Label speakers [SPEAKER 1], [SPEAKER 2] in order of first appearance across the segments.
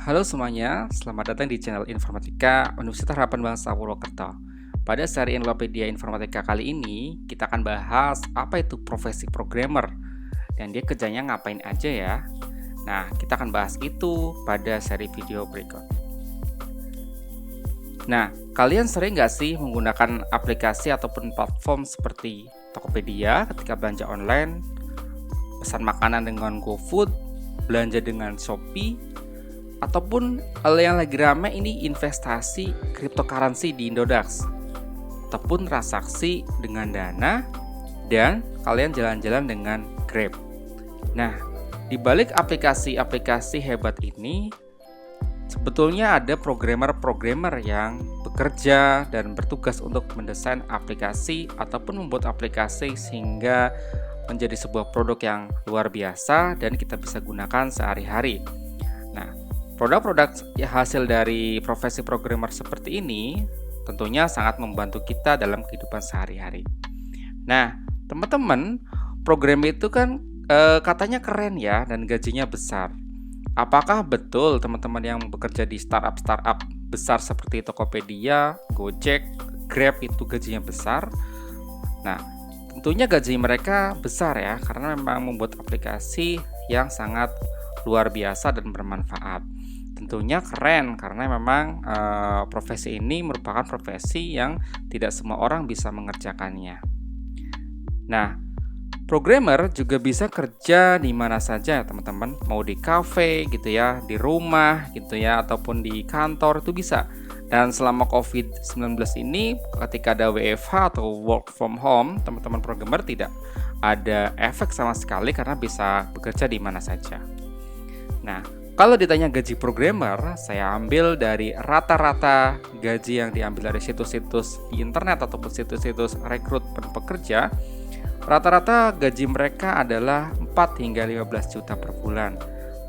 [SPEAKER 1] Halo semuanya, selamat datang di channel Informatika Universitas Harapan Bangsa Purwokerto. Pada seri Enlopedia Informatika kali ini, kita akan bahas apa itu profesi programmer dan dia kerjanya ngapain aja ya. Nah, kita akan bahas itu pada seri video berikut. Nah, kalian sering nggak sih menggunakan aplikasi ataupun platform seperti Tokopedia ketika belanja online, pesan makanan dengan GoFood, belanja dengan Shopee, ataupun yang lagi rame ini investasi cryptocurrency di Indodax, ataupun transaksi dengan Dana, dan kalian jalan-jalan dengan Grab. Nah, di balik aplikasi-aplikasi hebat ini, sebetulnya ada programmer-programmer yang bekerja dan bertugas untuk mendesain aplikasi ataupun membuat aplikasi sehingga menjadi sebuah produk yang luar biasa dan kita bisa gunakan sehari-hari. Nah, produk-produk hasil dari profesi programmer seperti ini tentunya sangat membantu kita dalam kehidupan sehari-hari. Nah, teman-teman, program itu kan katanya keren ya dan gajinya besar. Apakah betul teman-teman yang bekerja di startup besar seperti Tokopedia, Gojek, Grab itu gajinya besar? Nah, tentunya gaji mereka besar ya karena memang membuat aplikasi yang sangat luar biasa dan bermanfaat. Tentunya keren karena memang profesi ini merupakan profesi yang tidak semua orang bisa mengerjakannya. Nah, programmer juga bisa kerja di mana saja teman-teman, mau di cafe gitu ya, di rumah gitu ya, ataupun di kantor itu bisa. Dan selama COVID-19 ini ketika ada WFH atau work from home, teman-teman programmer tidak ada efek sama sekali karena bisa bekerja di mana saja. Nah, kalau ditanya gaji programmer, saya ambil dari rata-rata gaji yang diambil dari situs-situs di internet ataupun situs-situs rekrutmen pekerja. Rata-rata gaji mereka adalah 4 hingga 15 juta per bulan.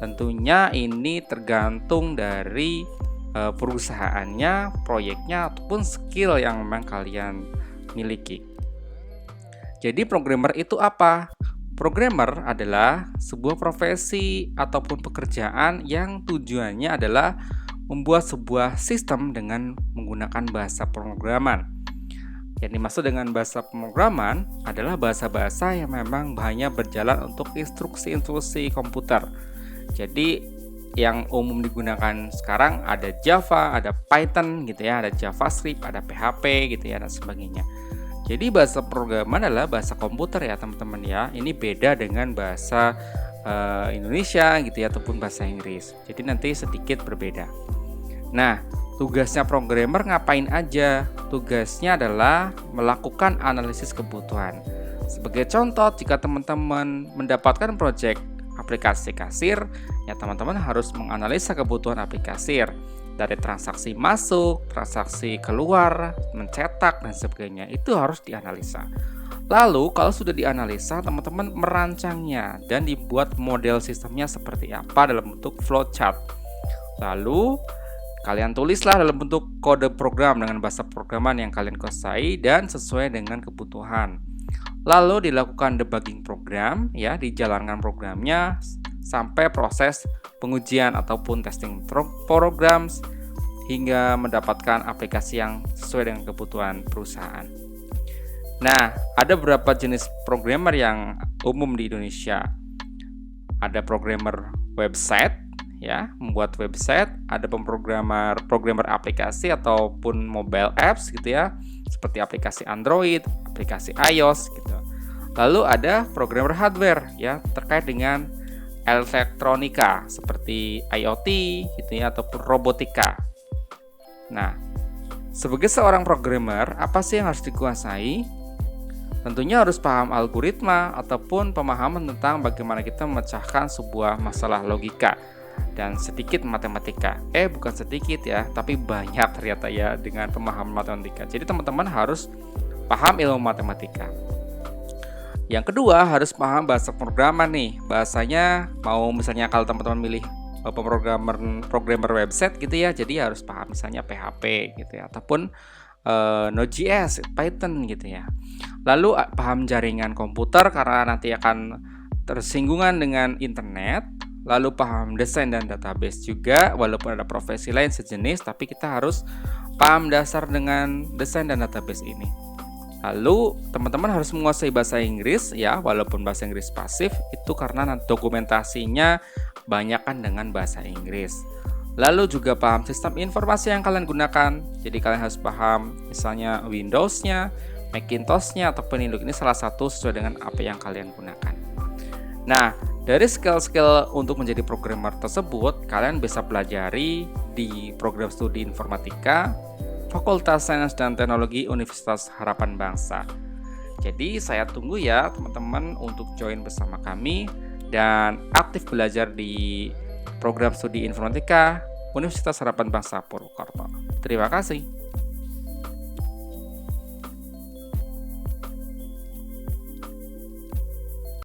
[SPEAKER 1] Tentunya ini tergantung dari perusahaannya, proyeknya, ataupun skill yang memang kalian miliki. Jadi programmer itu apa? Programmer adalah sebuah profesi ataupun pekerjaan yang tujuannya adalah membuat sebuah sistem dengan menggunakan bahasa pemrograman. Yang dimaksud dengan bahasa pemrograman adalah bahasa-bahasa yang memang banyak berjalan untuk instruksi-instruksi komputer. Jadi yang umum digunakan sekarang ada Java, ada Python gitu ya, ada JavaScript, ada PHP gitu ya dan sebagainya. Jadi bahasa pemrograman adalah bahasa komputer ya teman-teman ya. Ini beda dengan bahasa Indonesia gitu ya ataupun bahasa Inggris. Jadi nanti sedikit berbeda. Nah, tugasnya programmer ngapain aja? Tugasnya adalah melakukan analisis kebutuhan. Sebagai contoh, jika teman-teman mendapatkan proyek aplikasi kasir, ya teman-teman harus menganalisa kebutuhan aplikasi dari transaksi masuk, transaksi keluar, mencetak, dan sebagainya. Itu harus dianalisa. Lalu, kalau sudah dianalisa, teman-teman merancangnya dan dibuat model sistemnya seperti apa dalam bentuk flowchart. Lalu, kalian tulislah dalam bentuk kode program dengan bahasa programan yang kalian kuasai dan sesuai dengan kebutuhan. Lalu dilakukan debugging program, ya, dijalankan programnya sampai proses pengujian ataupun testing program hingga mendapatkan aplikasi yang sesuai dengan kebutuhan perusahaan. Nah, ada beberapa jenis programmer yang umum di Indonesia. Ada programmer website, ya, membuat website, ada programmer aplikasi ataupun mobile apps gitu ya, seperti aplikasi Android, aplikasi iOS gitu. Lalu ada programmer hardware ya, terkait dengan elektronika seperti IoT gitu ya ataupun robotika. Nah, sebagai seorang programmer, apa sih yang harus dikuasai? Tentunya harus paham algoritma ataupun pemahaman tentang bagaimana kita memecahkan sebuah masalah logika dan sedikit matematika. Bukan sedikit ya, tapi banyak ternyata ya dengan pemahaman matematika. Jadi teman-teman harus paham ilmu matematika. Yang kedua, harus paham bahasa pemrograman nih. Bahasanya mau misalnya kalau teman-teman milih programmer website gitu ya, jadi harus paham misalnya PHP gitu ya, ataupun Node.js, Python gitu ya. Lalu paham jaringan komputer karena nanti akan tersinggungan dengan internet. lalu paham desain dan database juga. Walaupun ada profesi lain sejenis, tapi kita harus paham dasar dengan desain dan database ini. Lalu teman-teman harus menguasai bahasa Inggris ya, walaupun bahasa Inggris pasif itu karena dokumentasinya banyakkan dengan bahasa Inggris. Lalu juga paham sistem informasi yang kalian gunakan. Jadi kalian harus paham misalnya Windows-nya, Macintosh-nya, ataupun Linux. Ini salah satu sesuai dengan apa yang kalian gunakan. Nah, dari skill-skill untuk menjadi programmer tersebut, kalian bisa pelajari di program studi informatika Fakultas Sains dan Teknologi Universitas Harapan Bangsa. Jadi saya tunggu ya teman-teman untuk join bersama kami dan aktif belajar di program studi informatika Universitas Harapan Bangsa Purwokerto. Terima kasih.